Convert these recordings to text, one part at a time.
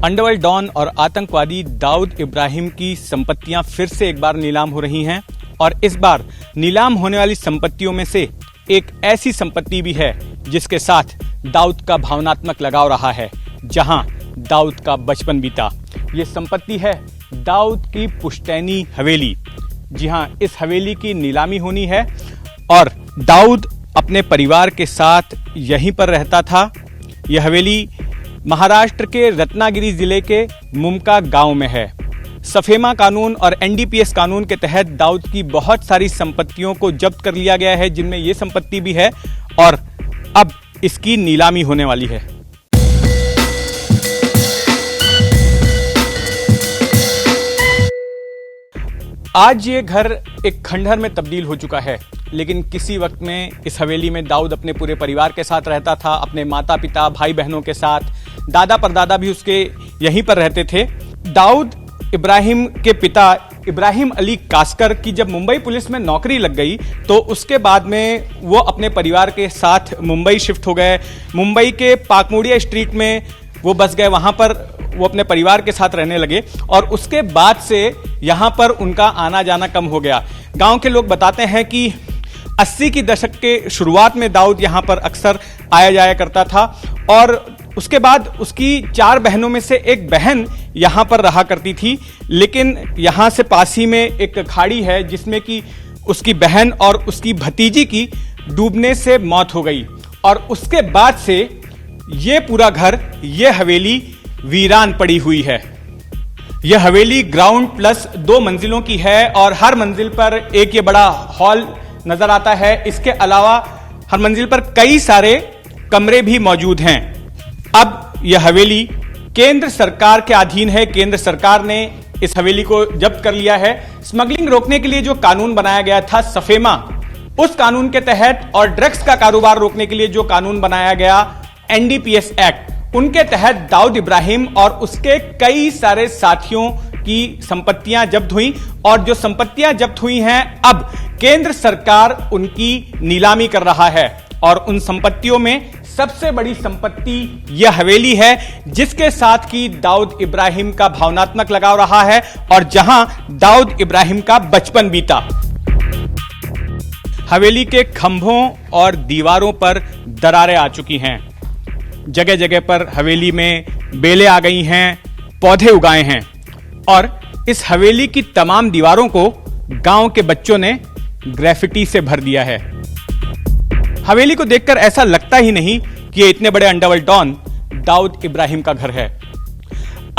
Underworld don और आतंकवादी दाऊद इब्राहिम की संपत्तियां फिर से एक बार नीलाम हो रही हैं और इस बार नीलाम होने वाली संपत्तियों में से एक ऐसी संपत्ति भी है जिसके साथ दाऊद का भावनात्मक लगाव रहा है, जहां दाऊद का बचपन बीता। ये संपत्ति है दाऊद की पुश्तैनी हवेली। जी हां, इस हवेली की नीलामी होनी है और दाऊद अपने परिवार के साथ यहीं पर रहता था। यह हवेली महाराष्ट्र के रत्नागिरी जिले के मुमका गांव में है। सफेमा कानून और एनडीपीएस कानून के तहत दाऊद की बहुत सारी संपत्तियों को जब्त कर लिया गया है, जिनमें यह संपत्ति भी है और अब इसकी नीलामी होने वाली है। आज ये घर एक खंडहर में तब्दील हो चुका है, लेकिन किसी वक्त में इस हवेली में दाऊद अपने पूरे परिवार के साथ रहता था, अपने माता पिता भाई बहनों के साथ। दादा परदादा भी उसके यहीं पर रहते थे। दाऊद इब्राहिम के पिता इब्राहिम अली कास्कर की जब मुंबई पुलिस में नौकरी लग गई तो उसके बाद में वो अपने परिवार के साथ मुंबई शिफ्ट हो गए। मुंबई के पाकमुड़िया स्ट्रीट में वो बस गए, वहां पर वो अपने परिवार के साथ रहने लगे और उसके बाद से यहाँ पर उनका आना जाना कम हो गया। गांव के लोग बताते हैं कि 80 की दशक के शुरुआत में दाऊद यहाँ पर अक्सर आया जाया करता था और उसके बाद उसकी 4 बहनों में से एक बहन यहाँ पर रहा करती थी, लेकिन यहाँ से पास ही में एक खाड़ी है जिसमें कि उसकी बहन और उसकी भतीजी की डूबने से मौत हो गई और उसके बाद से ये पूरा घर, ये हवेली वीरान पड़ी हुई है। यह हवेली ग्राउंड प्लस 2 मंजिलों की है और हर मंजिल पर एक ये बड़ा हॉल नजर आता है। इसके अलावा हर मंजिल पर कई सारे कमरे भी मौजूद हैं। अब यह हवेली केंद्र सरकार के अधीन है। केंद्र सरकार ने इस हवेली को जब्त कर लिया है। स्मगलिंग रोकने के लिए जो कानून बनाया गया था सफेमा, उस कानून के तहत और ड्रग्स का कारोबार रोकने के लिए जो कानून बनाया गया एनडीपीएस एक्ट, उनके तहत दाऊद इब्राहिम और उसके कई सारे साथियों की संपत्तियां जब्त हुई और जो संपत्तियां जब्त हुई हैं अब केंद्र सरकार उनकी नीलामी कर रहा है और उन संपत्तियों में सबसे बड़ी संपत्ति यह हवेली है जिसके साथ की दाऊद इब्राहिम का भावनात्मक लगाव रहा है और जहां दाऊद इब्राहिम का बचपन बीता। हवेली के खंभों और दीवारों पर दरारें आ चुकी हैं। जगह जगह पर हवेली में बेलें आ गई हैं, पौधे उगाए हैं और इस हवेली की तमाम दीवारों को गांव के बच्चों ने ग्रेफिटी से भर दिया है। हवेली को देखकर ऐसा लगता ही नहीं कि ये इतने बड़े अंडरवर्ल्ड डॉन दाऊद इब्राहिम का घर है।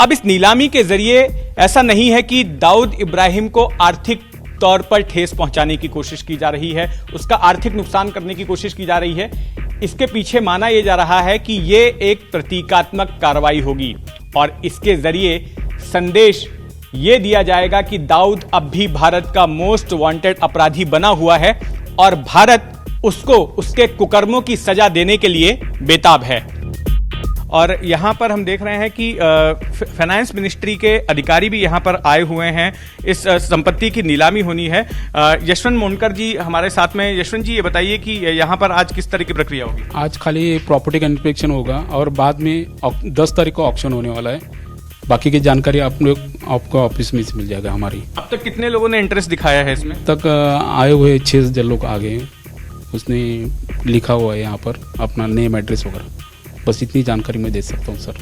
अब इस नीलामी के जरिए ऐसा नहीं है कि दाऊद इब्राहिम को आर्थिक तौर पर ठेस पहुंचाने की कोशिश की जा रही है, उसका आर्थिक नुकसान करने की कोशिश की जा रही है। इसके पीछे माना यह जा रहा है कि यह एक प्रतीकात्मक कार्रवाई होगी और इसके जरिए संदेश यह दिया जाएगा कि दाऊद अब भी भारत का मोस्ट वांटेड अपराधी बना हुआ है और भारत उसको उसके कुकर्मों की सजा देने के लिए बेताब है। और यहां पर हम देख रहे हैं कि फाइनेंस मिनिस्ट्री के अधिकारी भी यहां पर आए हुए हैं। इस संपत्ति की नीलामी होनी है। यशवंत मोनकर जी हमारे साथ में। यशवंत जी, ये बताइए कि यहां पर आज किस तरह की प्रक्रिया होगी? आज खाली प्रॉपर्टी का इंस्पेक्शन होगा और बाद में 10 तारीख को ऑक्शन होने वाला है। बाकी की जानकारी आपको ऑफिस में से मिल जाएगा हमारी। अब तक कितने लोगों ने इंटरेस्ट दिखाया है इसमें? तक आए हुए 6 लोग आ गए। उसने लिखा हुआ है यहाँ पर अपना नेम एड्रेस वगैरह। बस इतनी जानकारी मैं दे सकता हूँ सर।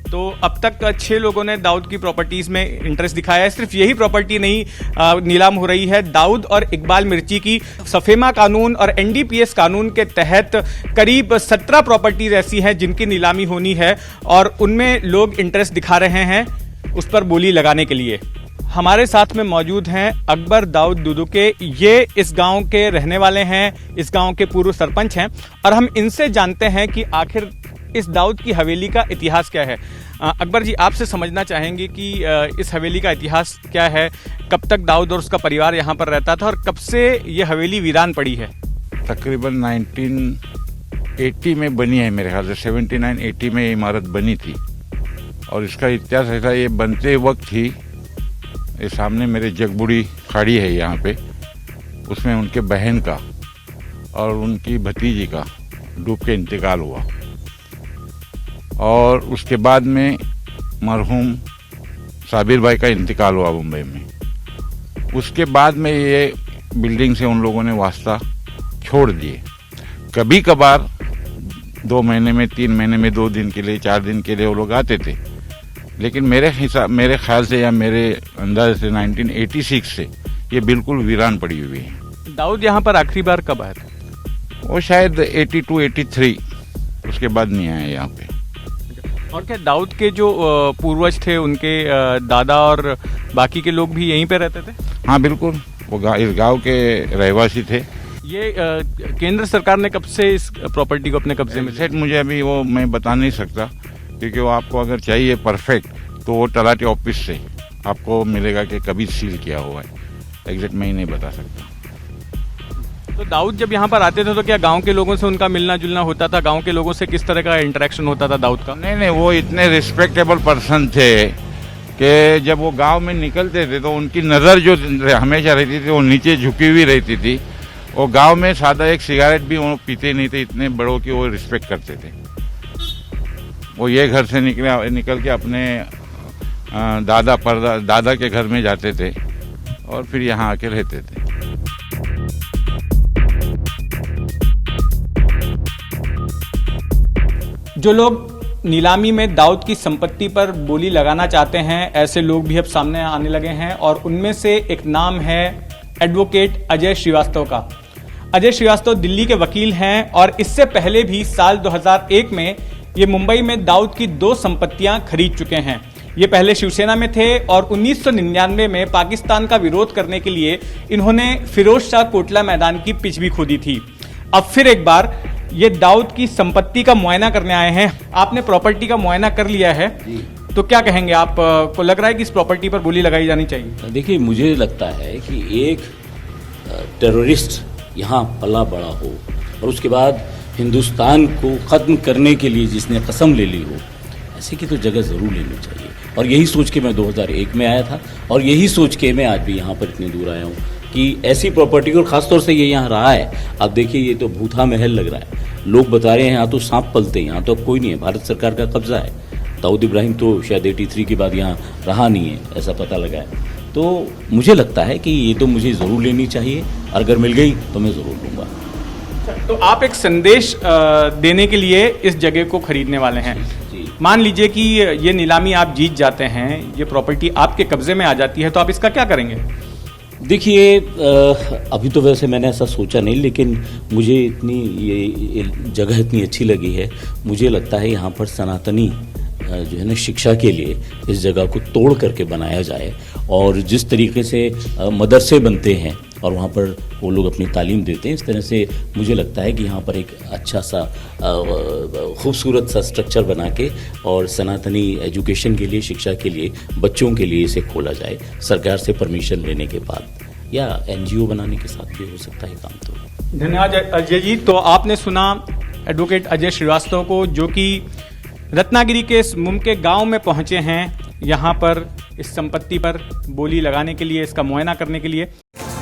तो अब तक 6 लोगों ने दाऊद की प्रॉपर्टीज में इंटरेस्ट दिखाया है। सिर्फ यही प्रॉपर्टी नहीं नीलाम हो रही है। दाऊद और इकबाल मिर्ची की सफेमा कानून और एनडीपीएस कानून के तहत करीब 17 प्रॉपर्टीज ऐसी हैं जिनकी नीलामी होनी है और उनमें लोग इंटरेस्ट दिखा रहे हैं उस पर बोली लगाने के लिए। हमारे साथ में मौजूद हैं अकबर दाऊद दुदुके। ये इस गांव के रहने वाले हैं, इस गांव के पूर्व सरपंच हैं और हम इनसे जानते हैं कि आखिर इस दाऊद की हवेली का इतिहास क्या है। अकबर जी, आपसे समझना चाहेंगे कि इस हवेली का इतिहास क्या है, कब तक दाऊद और उसका परिवार यहाँ पर रहता था और कब से ये हवेली वीरान पड़ी है? तकरीबन 1980 में बनी है, मेरे ख्याल से 79-80 में ये इमारत बनी थी और इसका इतिहास ऐसा, ये बनते वक्त ही ये सामने मेरे जगबुड़ी खाड़ी है यहाँ पे, उसमें उनके बहन का और उनकी भतीजी का डूब के इंतकाल हुआ और उसके बाद में मरहूम साबिर भाई का इंतकाल हुआ मुंबई में। उसके बाद में ये बिल्डिंग से उन लोगों ने वास्ता छोड़ दिए। कभी कभार 2 महीने में, 3 महीने में, 2 दिन के लिए, 4 दिन के लिए वो लोग आते थे। लेकिन मेरे ख्याल से या मेरे अंदाज से 1986 से ये बिल्कुल वीरान पड़ी हुई है। दाऊद यहाँ पर आखिरी बार कब आया था? वो शायद 82-83, उसके बाद नहीं आया यहाँ पे। और क्या दाऊद के जो पूर्वज थे, उनके दादा और बाकी के लोग भी यहीं पे रहते थे? हाँ बिल्कुल, वो इस गांव के रहवासी थे। ये केंद्र सरकार ने कब से इस प्रॉपर्टी को अपने कब्जे में? सेट मुझे अभी वो मैं बता नहीं सकता, क्योंकि वो आपको अगर चाहिए परफेक्ट तो वो तलाटी ऑफिस से आपको मिलेगा कि कभी सील किया हुआ है। एग्जैक्ट मैं ही नहीं बता सकता। तो दाऊद जब यहाँ पर आते थे तो क्या गांव के लोगों से उनका मिलना जुलना होता था? गांव के लोगों से किस तरह का इंटरेक्शन होता था दाऊद का? नहीं, वो इतने रिस्पेक्टेबल पर्सन थे कि जब वो गांव में निकलते थे तो उनकी नज़र जो हमेशा रहती थी वो नीचे झुकी हुई रहती थी। वो गांव में सादा एक सिगरेट भी वो पीते नहीं थे, इतने बड़ों की वो रिस्पेक्ट करते थे। वो ये घर से निकल के अपने दादा के घर में जाते थे और फिर यहाँ आके रहते थे। जो लोग नीलामी में दाऊद की संपत्ति पर बोली लगाना चाहते हैं, ऐसे लोग भी अब सामने आने लगे हैं और उनमें से एक नाम है एडवोकेट अजय श्रीवास्तव का। अजय श्रीवास्तव दिल्ली के वकील हैं और इससे पहले भी साल 2001 में ये मुंबई में दाऊद की 2 संपत्तियां खरीद चुके हैं। ये पहले शिवसेना में थे और 1999 में पाकिस्तान का विरोध करने के लिए इन्होंने फिरोज शाह कोटला मैदान की पिच भी खोदी थी। अब फिर एक बार ये दाऊद की संपत्ति का मुआयना करने आए हैं। आपने प्रॉपर्टी का मुआयना कर लिया है, तो क्या कहेंगे? आप को लग रहा है कि इस प्रॉपर्टी पर बोली लगाई जानी चाहिए? देखिए, मुझे लगता है कि एक टेररिस्ट यहाँ पला बड़ा हो और उसके बाद हिंदुस्तान को ख़त्म करने के लिए जिसने कसम ले ली हो, ऐसे की तो जगह ज़रूर लेनी चाहिए। और यही सोच के मैं 2001 में आया था और यही सोच के मैं आज भी यहाँ पर इतनी दूर आया हूँ कि ऐसी प्रॉपर्टी, और ख़ासतौर से ये यहाँ रहा है। आप देखिए, ये तो भूथा महल लग रहा है। लोग बता रहे हैं यहाँ तो सांप पलते हैं, यहाँ तो अब कोई नहीं है, भारत सरकार का कब्जा है। दाऊद इब्राहिम तो शायद 83 के बाद यहाँ रहा नहीं है, ऐसा पता लगा है। तो मुझे लगता है कि ये तो मुझे ज़रूर लेनी चाहिए, और अगर मिल गई तो मैं ज़रूर लूँगा। तो आप एक संदेश देने के लिए इस जगह को खरीदने वाले हैं। मान लीजिए कि ये नीलामी आप जीत जाते हैं, ये प्रॉपर्टी आपके कब्जे में आ जाती है, तो आप इसका क्या करेंगे? देखिए, अभी तो वैसे मैंने ऐसा सोचा नहीं, लेकिन मुझे ये जगह इतनी अच्छी लगी है। मुझे लगता है यहाँ पर सनातनी जो है ना शिक्षा के लिए इस जगह को तोड़ करके बनाया जाए, और जिस तरीके से मदरसे बनते हैं और वहाँ पर वो लोग अपनी तालीम देते हैं, इस तरह से मुझे लगता है कि यहाँ पर एक अच्छा सा खूबसूरत सा स्ट्रक्चर बना के और सनातनी एजुकेशन के लिए, शिक्षा के लिए, बच्चों के लिए इसे खोला जाए सरकार से परमिशन लेने के बाद, या NGO बनाने के साथ भी हो सकता है काम। तो धन्यवाद अजय जी। तो आपने सुना एडवोकेट अजय श्रीवास्तव को, जो कि रत्नागिरी के इस मुमके गांव में पहुंचे हैं, यहां पर इस संपत्ति पर बोली लगाने के लिए, इसका मुआयना करने के लिए।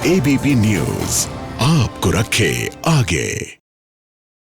ABP न्यूज़ आपको रखे आगे।